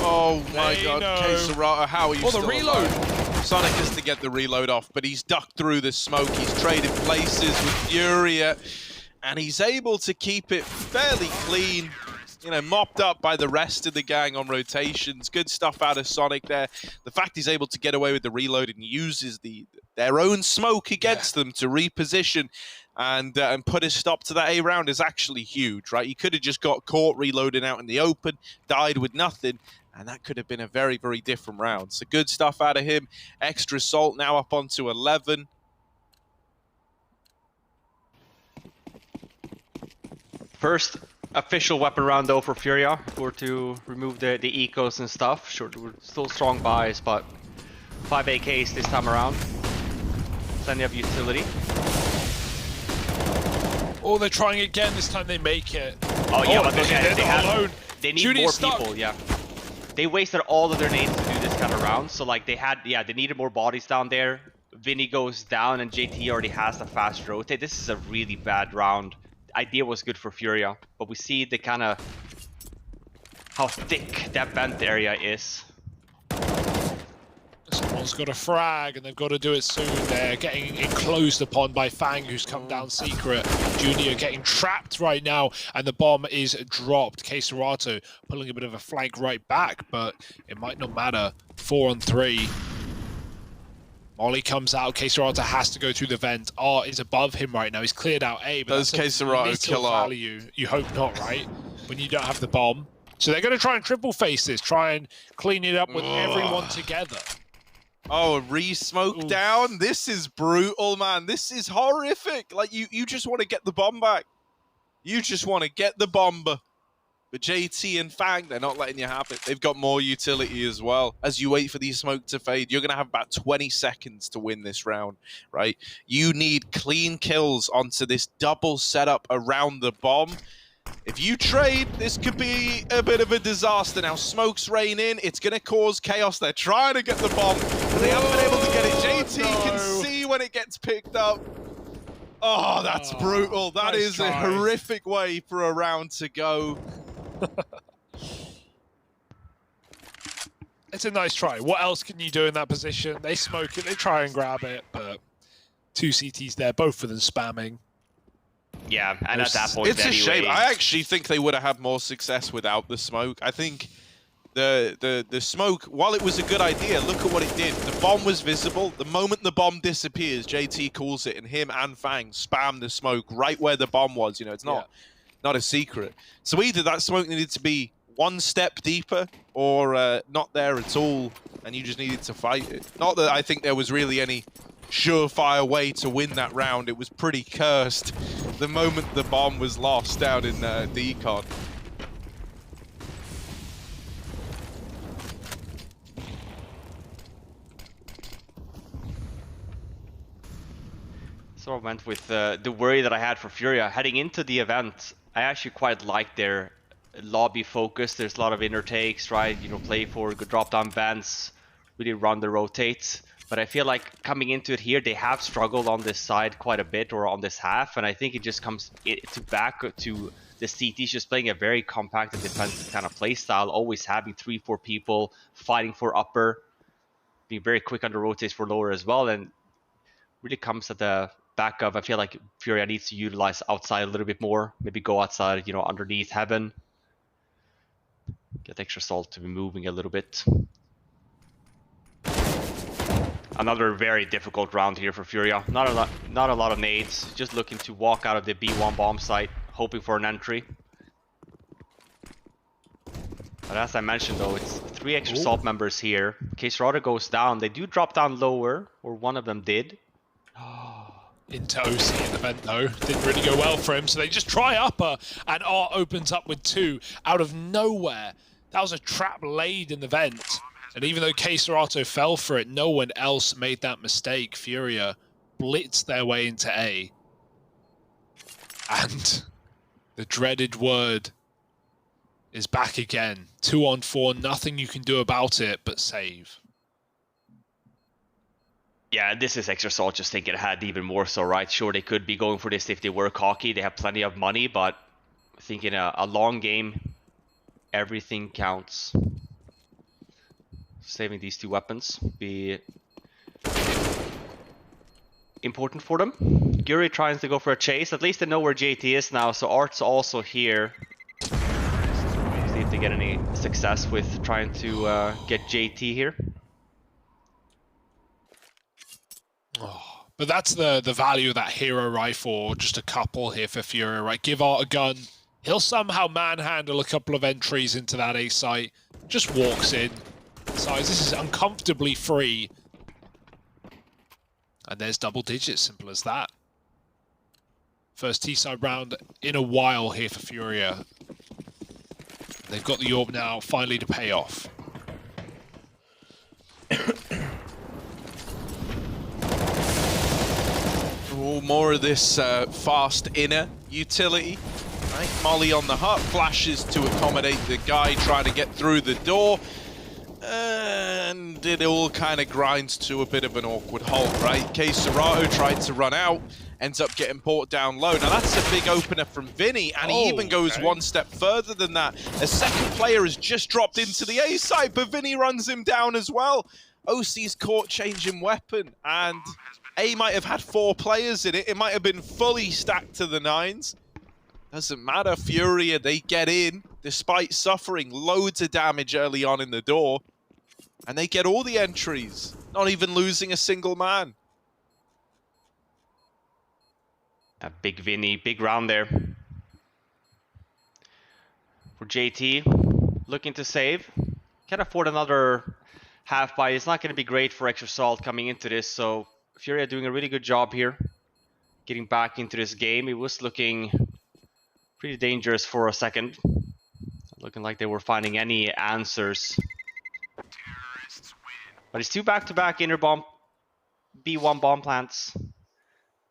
Oh my god, Kesserato, how are you still the reload! alive? Sonic has to get the reload off, but he's ducked through the smoke. He's traded places with FURIA, and he's able to keep it fairly clean. You know, mopped up by the rest of the gang on rotations. Good stuff out of Sonic there. The fact he's able to get away with the reload and uses their own smoke against them to reposition and put a stop to that A round is actually huge, right? He could have just got caught reloading out in the open, died with nothing, and that could have been a very, very different round. So good stuff out of him. Extra Salt now up onto 11. First official weapon round though for FURIA, if we were to remove the ecos and stuff. Sure, we're still strong buys, but 5 AKs this time around. Plenty of utility. Oh, they're trying again. This time they make it. Oh yeah, but they're not alone. They need Junior's more stuck. people, yeah. They wasted all of their nades to do this kind of round, so like they needed more bodies down there. Vinny goes down and JT already has the fast rotate. This is a really bad round. The idea was good for FURIA, but we see the kind of how thick that vent area is. Someone's got a frag, and they've got to do it soon. They're getting enclosed upon by Fang, who's come down secret. Junior getting trapped right now, and the bomb is dropped. K-Serato pulling a bit of a flank right back, but it might not matter. 4 on 3. Molly comes out. K-Serato has to go through the vent. R is above him right now. He's cleared out A, but does K-Serato kill R? You hope not, right? When you don't have the bomb. So they're going to try and triple face this, try and clean it up with everyone together. Oh, a re-smoke down? This is brutal, man. This is horrific. Like, you just want to get the bomb back. You just want to get the bomb. But JT and Fang, they're not letting you have it. They've got more utility as well. As you wait for the smoke to fade, you're going to have about 20 seconds to win this round, right? You need clean kills onto this double setup around the bomb. If you trade, this could be a bit of a disaster. Now, smoke's rain in. It's going to cause chaos. They're trying to get the bomb, but they haven't been able to get it. JT can see when it gets picked up. Oh, that's brutal. That is a horrific way for a round to go. It's a nice try. What else can you do in that position? They smoke it. They try and grab it, but 2 CTs there, both of them spamming. Yeah, and at that point, it's a shame. I actually think they would have had more success without the smoke. I think the smoke, while it was a good idea, look at what it did. The bomb was visible. The moment the bomb disappears, JT calls it, and him and Fang spam the smoke right where the bomb was. You know, it's not a secret. So either that smoke needed to be one step deeper or not there at all, and you just needed to fight it. Not that I think there was really any surefire way to win that round. It was pretty cursed the moment the bomb was lost down in Decon. So I went with the worry that I had for FURIA. Heading into the event, I actually quite like their lobby focus. There's a lot of inner takes, right? You know, play for good drop down bands, really run the rotates. But I feel like coming into it here, they have struggled on this side quite a bit, or on this half, and I think it just comes back to the CTs just playing a very compact and defensive kind of play style, always having 3-4 people fighting for upper, being very quick on the rotates for lower as well, and really comes at the back of, I feel like FURIA needs to utilize outside a little bit more, maybe go outside, you know, underneath heaven, get extra salt to be moving a little bit. Another very difficult round here for FURIA. Not a lot of nades. Just looking to walk out of the B1 bomb site, hoping for an entry. But as I mentioned, though, it's 3 extra salt members here. K-Serato goes down. They do drop down lower, or one of them did. Into OC in the vent, though. Didn't really go well for him, so they just try upper, and R opens up with 2 out of nowhere. That was a trap laid in the vent. And even though K-Serato fell for it, no one else made that mistake. FURIA blitzed their way into A. And the dreaded word is back again. 2 on 4, nothing you can do about it but save. Yeah, this is extra salt just thinking ahead even more so, right? Sure, they could be going for this if they were cocky. They have plenty of money, but thinking a long game, everything counts. Saving these 2 weapons be important for them. Guri tries to go for a chase. At least they know where JT is now, so Art's also here. See if they get any success with trying to get JT here. Oh, but that's the value of that hero rifle, or just a couple here for FURIA, right? Give Art a gun. He'll somehow manhandle a couple of entries into that A site. Just walks in. Size. This is uncomfortably free. And there's double digits, simple as that. First T-side round in a while here for FURIA. They've got the AWP now finally to pay off. Oh, more of this fast inner utility. Right, Molly on the hut, flashes to accommodate the guy trying to get through the door. And it all kind of grinds to a bit of an awkward halt, right? Serato tried to run out, ends up getting brought down low. Now that's a big opener from Vinny, and he even goes one step further than that. A second player has just dropped into the A side, but Vinny runs him down as well. OC's caught changing weapon, and A might have had 4 players in it. It might have been fully stacked to the 9s. Doesn't matter, Furia, they get in, despite suffering loads of damage early on in the door. And they get all the entries, not even losing a single man. A big Vinny, big round there. For JT, looking to save. Can't afford another half buy. It's not going to be great for Extra Salt coming into this, so Furia doing a really good job here. Getting back into this game. It was looking pretty dangerous for a second. Looking like they were finding any answers. But it's 2 back-to-back inner bomb, B1 bomb plants.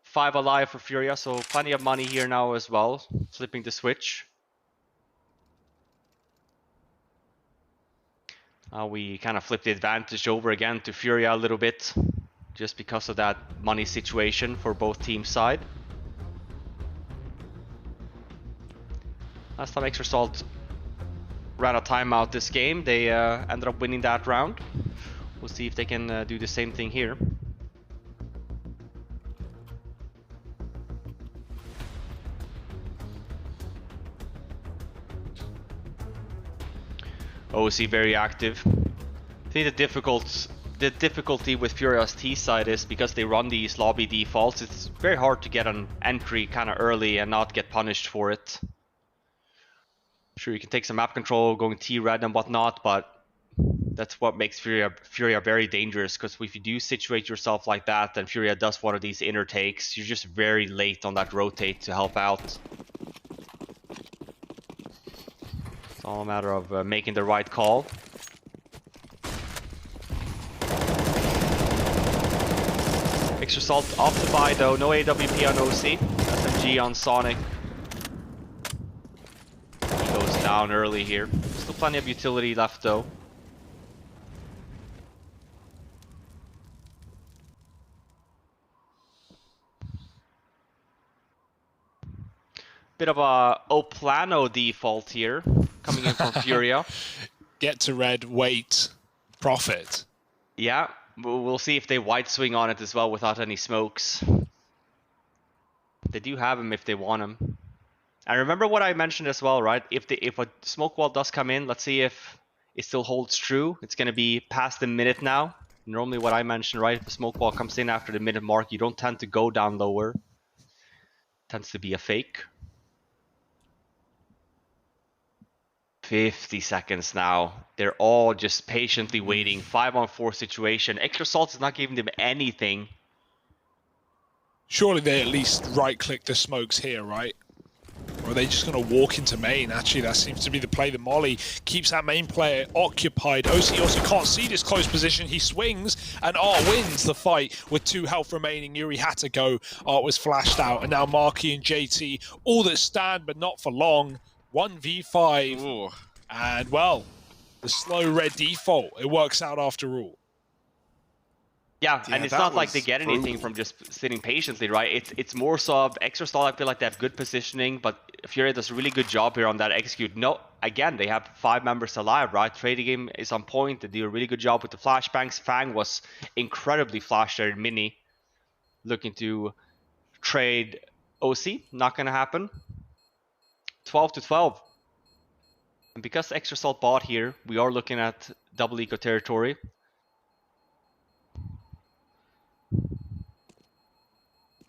5 alive for Furia, so plenty of money here now as well. Flipping the switch. We kind of flipped the advantage over again to Furia a little bit, just because of that money situation for both teams' side. Last time Extra Salt ran a timeout this game, they ended up winning that round. We'll see if they can do the same thing here. OC very active. I think the difficulty with Furia's T side is because they run these lobby defaults, it's very hard to get an entry kind of early and not get punished for it. Sure, you can take some map control, going T-red and whatnot, but that's what makes Furia very dangerous, because if you do situate yourself like that and Furia does one of these inner takes, you're just very late on that rotate to help out. It's all a matter of making the right call. Extra Salt off the buy though, no AWP on OC, SMG on Sonic. He goes down early here. Still plenty of utility left though. Bit of a Oplano default here, coming in from Furia. Get to red, wait, profit. Yeah, we'll see if they white swing on it as well without any smokes. They do have him if they want him. And remember what I mentioned as well, right? If a smoke wall does come in, let's see if it still holds true. It's going to be past the minute now. Normally what I mentioned, right? If a smoke wall comes in after the minute mark, you don't tend to go down lower. It tends to be a fake. 50 seconds now. They're all just patiently waiting. 5-on-4 situation. Extra Salt is not giving them anything. Surely they at least right-click the smokes here, right? Or are they just going to walk into main? Actually, that seems to be the play. The Molly keeps that main player occupied. OC also can't see this close position. He swings, and Art wins the fight with 2 health remaining. Yuri had to go. Art was flashed out, and now Marky and JT, all that stand, but not for long. 1v5. Ooh. And, well, the slow red default. It works out after all. Yeah, and it's not like they get anything from just sitting patiently, right? It's more so of Extra Salt. I feel like they have good positioning, but Furia does a really good job here on that execute. No, again, they have 5 members alive, right? Trading game is on point. They do a really good job with the flashbangs. Fang was incredibly flashed there in mini. Looking to trade OC. Not going to happen. 12-12. And because Extra Salt bought here, we are looking at double eco territory.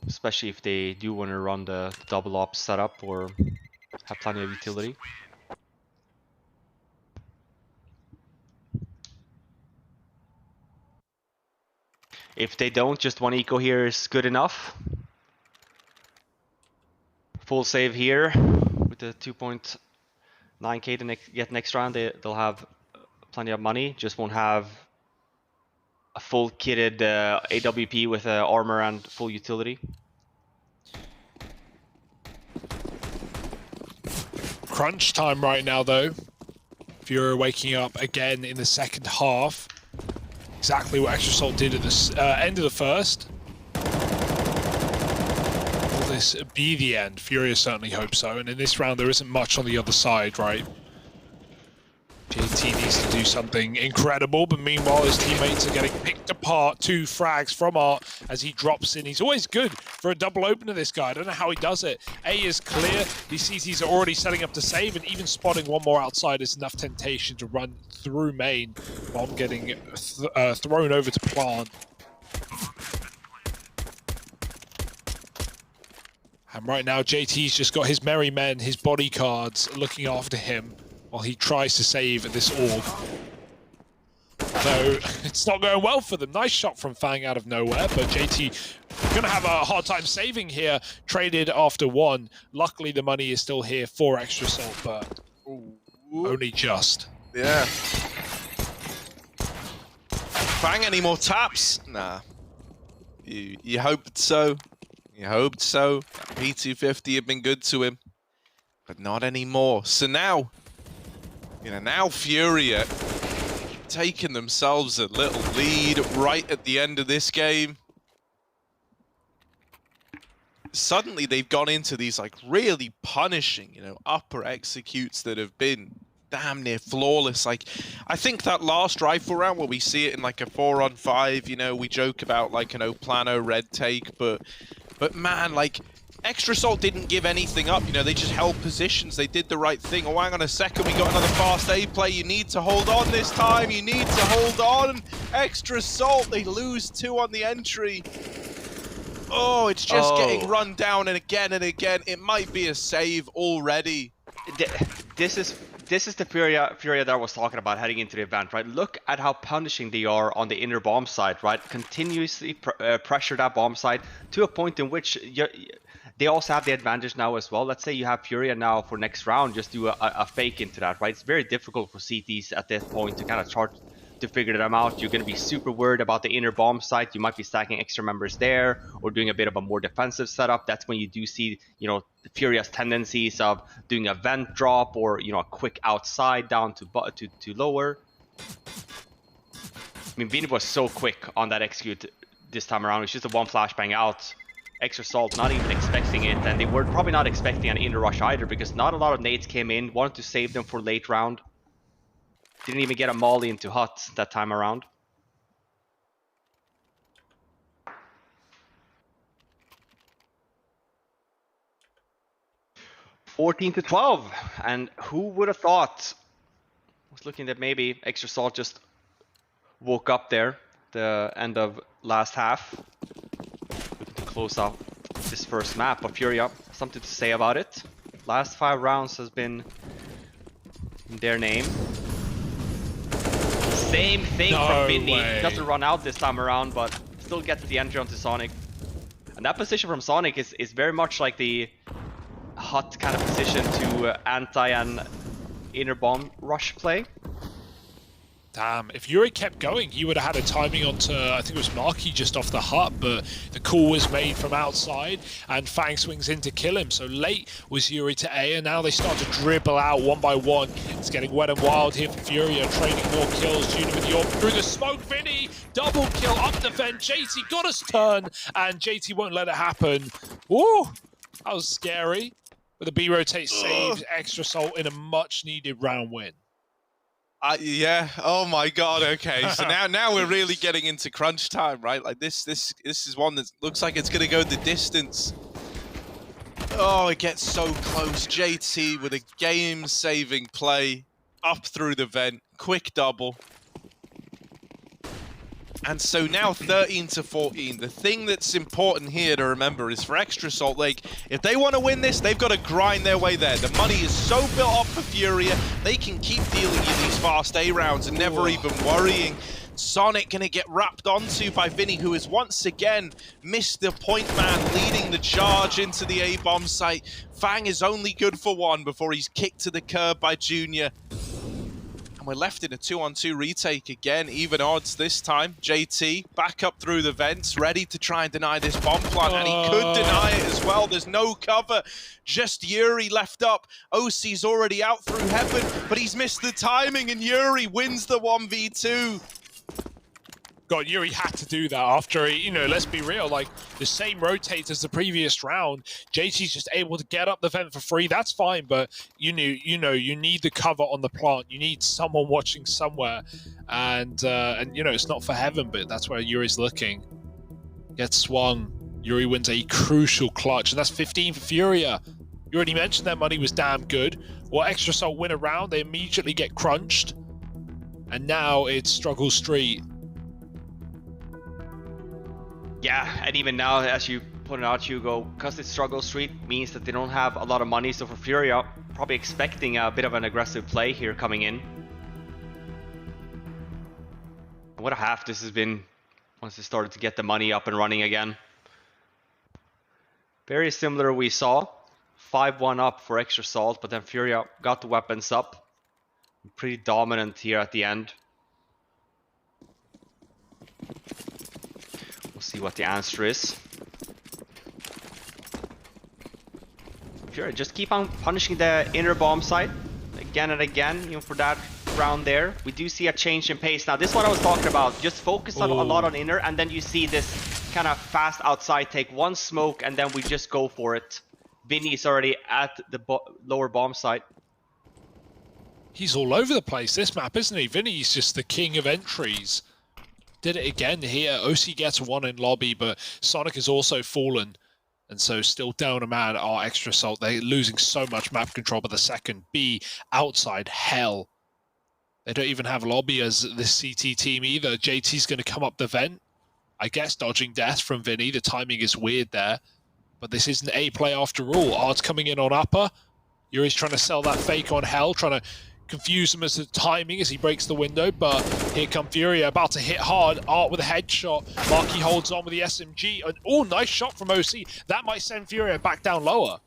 Especially if they do want to run the double op setup or have plenty of utility. If they don't, just 1 eco here is good enough. Full save here with the 2.9k to get next round. They'll have plenty of money, just won't have a full kitted AWP with armor and full utility. Crunch time right now, though. FURIA waking up again in the second half. Exactly what Extra Salt did at the end of the first. Will this be the end? FURIA certainly hope so. And in this round, there isn't much on the other side, right? JT needs to do something incredible, but meanwhile his teammates are getting picked apart. 2 frags from Art as he drops in. He's always good for a double opener, this guy. I don't know how he does it. A is clear. These CTs are already setting up to save, and even spotting one more outside is enough temptation to run through main. Bomb getting thrown over to plant. And right now JT's just got his merry men, his bodyguards looking after him, while he tries to save this orb. Though it's not going well for them. Nice shot from Fang out of nowhere, but JT gonna have a hard time saving here. Traded after 1. Luckily the money is still here for Extra Salt, but only just. Yeah. Fang, any more taps? Nah. You hoped so. You hoped so. P250 had been good to him, but not anymore. So now, now FURIA taking themselves a little lead right at the end of this game. Suddenly they've gone into these like really punishing, upper executes that have been damn near flawless. Like, I think that last rifle round where we see it in like a 4-on-5, we joke about like an Oplano red take, but man, like, Extra Salt didn't give anything up, they just held positions, they did the right thing. Oh, hang on a second, we got another fast A play, you need to hold on this time, you need to hold on. Extra Salt, they lose 2 on the entry. Oh, it's just getting run down and again, it might be a save already. This is the FURIA that I was talking about heading into the event, right? Look at how punishing they are on the inner bomb side, right? Continuously pressure that bomb side to a point in which they also have the advantage now as well. Let's say you have FURIA now for next round, just do a fake into that, right? It's very difficult for CTs at this point to kind of chart to figure them out. You're going to be super worried about the inner bomb site. You might be stacking extra members there or doing a bit of a more defensive setup. That's when you do see, FURIA's tendencies of doing a vent drop or, a quick outside down to lower. I mean, Vini was so quick on that execute this time around. It's just a 1 flashbang out. Extra Salt not even expecting it, and they were probably not expecting an inner rush either because not a lot of nades came in. Wanted to save them for late round. Didn't even get a molly into Hut that time around. (14-12), and who would have thought? I was looking that maybe Extra Salt just woke up there, the end of last half. Looking to close out this first map, but FURIA, something to say about it. Last 5 rounds has been in their name. Same thing from Vinny. Doesn't run out this time around, but still gets the entry onto Sonic. And that position from Sonic is very much like the Hut kind of position to anti and inner bomb rush play. Damn, if Yuri kept going, he would have had a timing onto, I think it was Marky just off the Hut, but the call was made from outside, and Fang swings in to kill him. So late was Yuri to A, and now they start to dribble out 1 by 1. It's getting wet and wild here for FURIA, trading more kills. Junior with the orb through the smoke. Vinny, double kill up the vent. JT got his turn, and JT won't let it happen. Woo, that was scary. But the B rotate saves Extra Salt in a much-needed round win. Yeah. Oh my God. Okay. So now we're really getting into crunch time, right? Like this is one that looks like it's gonna go the distance. Oh, it gets so close. JT with a game-saving play up through the vent, quick double. And so now 13-14. The thing that's important here to remember is for Extra Salt Lake, if they want to win this, they've got to grind their way there. The money is so built up for FURIA, they can keep dealing you these fast A rounds and never even worrying. Sonic gonna get wrapped onto by Vinny, who has once again missed the point man, leading the charge into the A-bomb site. Fang is only good for 1 before he's kicked to the curb by Junior. And we're left in a 2-on-2 retake again, even odds this time. JT back up through the vents, ready to try and deny this bomb plant, and he could deny it as well. There's no cover, just Yuri left up. OC's already out through heaven, but he's missed the timing, and Yuri wins the 1v2. God, Yuri had to do that after, you know, let's be real, like, the same rotate as the previous round. JT's just able to get up the vent for free. That's fine, but you need the cover on the plant. You need someone watching somewhere. And you know, it's not for heaven, but that's where Yuri's looking. Gets swung. Yuri wins a crucial clutch, and that's 15 for FURIA. You already mentioned their money was damn good. Well, Extra Salt win a round, they immediately get crunched. And now it's Struggle Street. Yeah, and even now, as you pointed out, Hugo, because it's Struggle Street means that they don't have a lot of money. So for FURIA, probably expecting a bit of an aggressive play here coming in. What a half this has been once they started to get the money up and running again. Very similar we saw. 5-1 up for Extra Salt, but then FURIA got the weapons up. Pretty dominant here at the end. See what the answer is. FURIA just keep on punishing the inner bomb site again and again, even for that round there. We do see a change in pace. Now this is what I was talking about. Just focus a lot on inner, and then you see this kind of fast outside, take one smoke, and then we just go for it. Vinny is already at the lower bomb site. He's all over the place, this map, isn't he? Vinny's just the king of entries. Did it again here. OC gets one in lobby, but Sonic has also fallen. And so still down a man are Extra Salt. They're losing so much map control, but the second B outside hell. They don't even have lobby as this CT team either. JT's going to come up the vent. I guess dodging death from Vinny. The timing is weird there. But this isn't a play after all. Art's coming in on upper. Yuri's trying to sell that fake on hell, trying to confuse him as the timing as he breaks the window, but here come FURIA about to hit hard. Art with a headshot. Marky holds on with the SMG. Oh, nice shot from OC. That might send FURIA back down lower.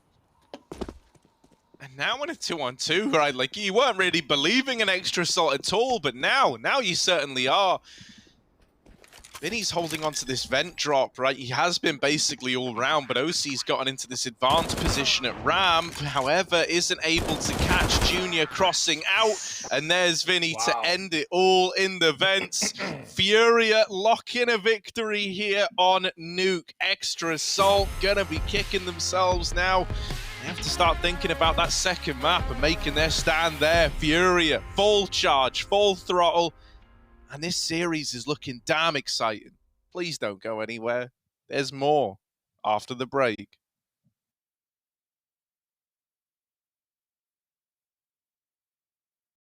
And now in a 2-on-2, right? Like, you weren't really believing in Extra Salt at all, but now you certainly are. Vinny's holding on to this vent drop, right? He has been basically all round, but OC's gotten into this advanced position at ramp. However, isn't able to catch Junior crossing out. And there's Vinny to end it all in the vents. FURIA lock in a victory here on Nuke. Extra Salt gonna be kicking themselves now. They have to start thinking about that second map and making their stand there. FURIA, full charge, full throttle. And this series is looking damn exciting. Please don't go anywhere. There's more after the break.